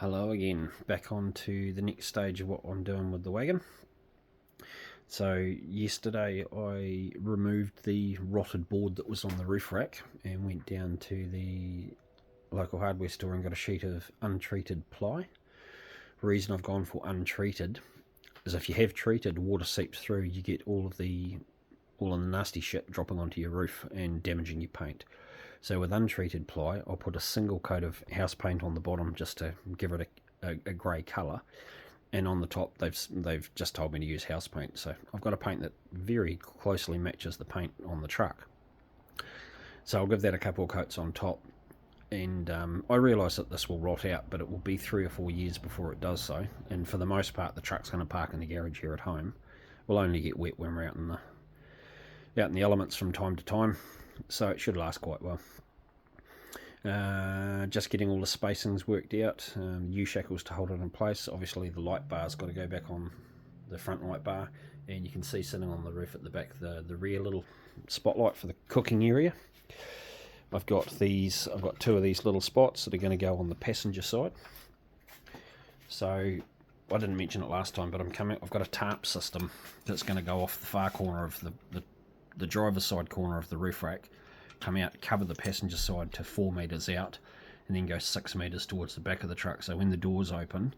Hello again, back on to the next stage of what I'm doing with the wagon. So yesterday I removed the rotted board that was on the roof rack and went down to the local hardware store and got a sheet of untreated ply. The reason I've gone for untreated is if you have treated, water seeps through, you get all of the nasty shit dropping onto your roof and damaging your paint. So with untreated ply, I'll put a single coat of house paint on the bottom just to give it a grey colour, and on the top they've just told me to use house paint. So I've got a paint that very closely matches the paint on the truck. So I'll give that a couple of coats on top, and I realise that this will rot out, but it will be 3 or 4 years before it does so. And for the most part, the truck's going to park in the garage here at home. We'll only get wet when we're out in the elements from time to time, so it should last quite well. Just getting all the spacings worked out, U-shackles to hold it in place. Obviously the light bar's got to go back on the front light bar, and you can see sitting on the roof at the back the rear little spotlight for the cooking area. I've got 2 of these little spots that are going to go on the passenger side. So I didn't mention it last time, but I've got a tarp system that's going to go off the far corner of the driver's side corner of the roof rack, come out, cover the passenger side to 4 metres out, and then go 6 metres towards the back of the truck. So when the doors open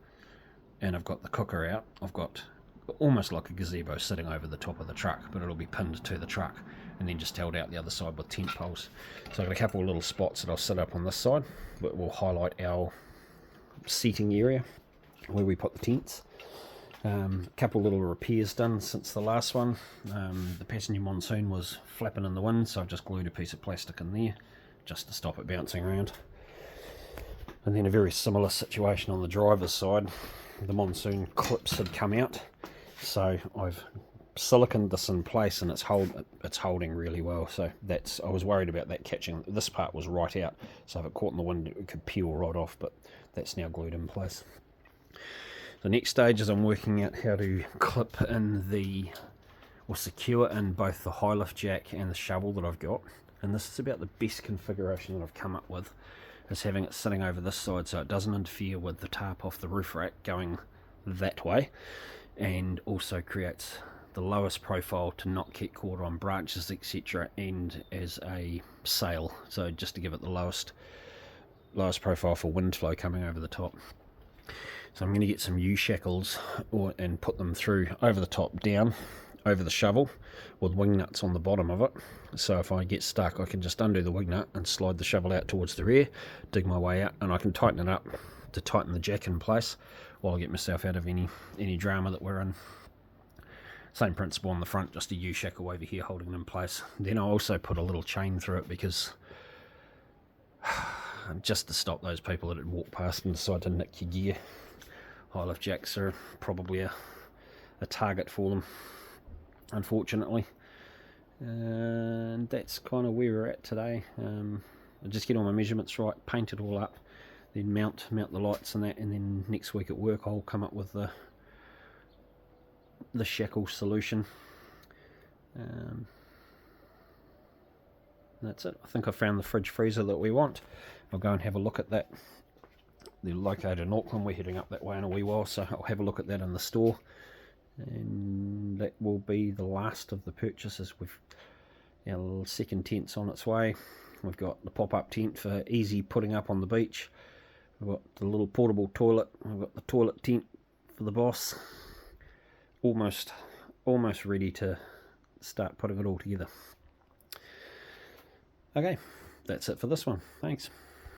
and I've got the cooker out, I've got almost like a gazebo sitting over the top of the truck, but it'll be pinned to the truck and then just held out the other side with tent poles. So I've got a couple of little spots that I'll set up on this side that will highlight our seating area where we put the tents. A couple little repairs done since the last one. The passenger monsoon was flapping in the wind, so I've just glued a piece of plastic in there just to stop it bouncing around. And then a very similar situation on the driver's side. The monsoon clips had come out, so I've siliconed this in place, and it's holding really well. So I was worried about that catching. This part was right out, so if it caught in the wind it could peel right off, but that's now glued in place. The next stage is I'm working out how to clip in secure in both the high lift jack and the shovel that I've got. And this is about the best configuration that I've come up with, is having it sitting over this side so it doesn't interfere with the tarp off the roof rack going that way, and also creates the lowest profile to not get caught on branches, etc., and as a sail, so just to give it the lowest profile for wind flow coming over the top. So I'm going to get some U-shackles and put them through over the top, down over the shovel with wing nuts on the bottom of it. So if I get stuck, I can just undo the wing nut and slide the shovel out towards the rear, dig my way out, and I can tighten it up to tighten the jack in place while I get myself out of any drama that we're in. Same principle on the front, just a U-shackle over here holding it in place. Then I also put a little chain through it because just to stop those people that would walk past and decide to nick your gear. High lift jacks are probably a target for them, unfortunately. And that's kind of where we're at today. I'll just get all my measurements right, paint it all up, then mount the lights and that, and then next week at work I'll come up with the shackle solution. That's it. I think I found the fridge freezer that we want. I'll go and have a look at that. They're located in Auckland. We're heading up that way in a wee while, so I'll have a look at that in the store. And that will be the last of the purchases. Our second tent's on its way. We've got the pop-up tent for easy putting up on the beach. We've got the little portable toilet. We've got the toilet tent for the boss. Almost ready to start putting it all together. Okay, that's it for this one. Thanks.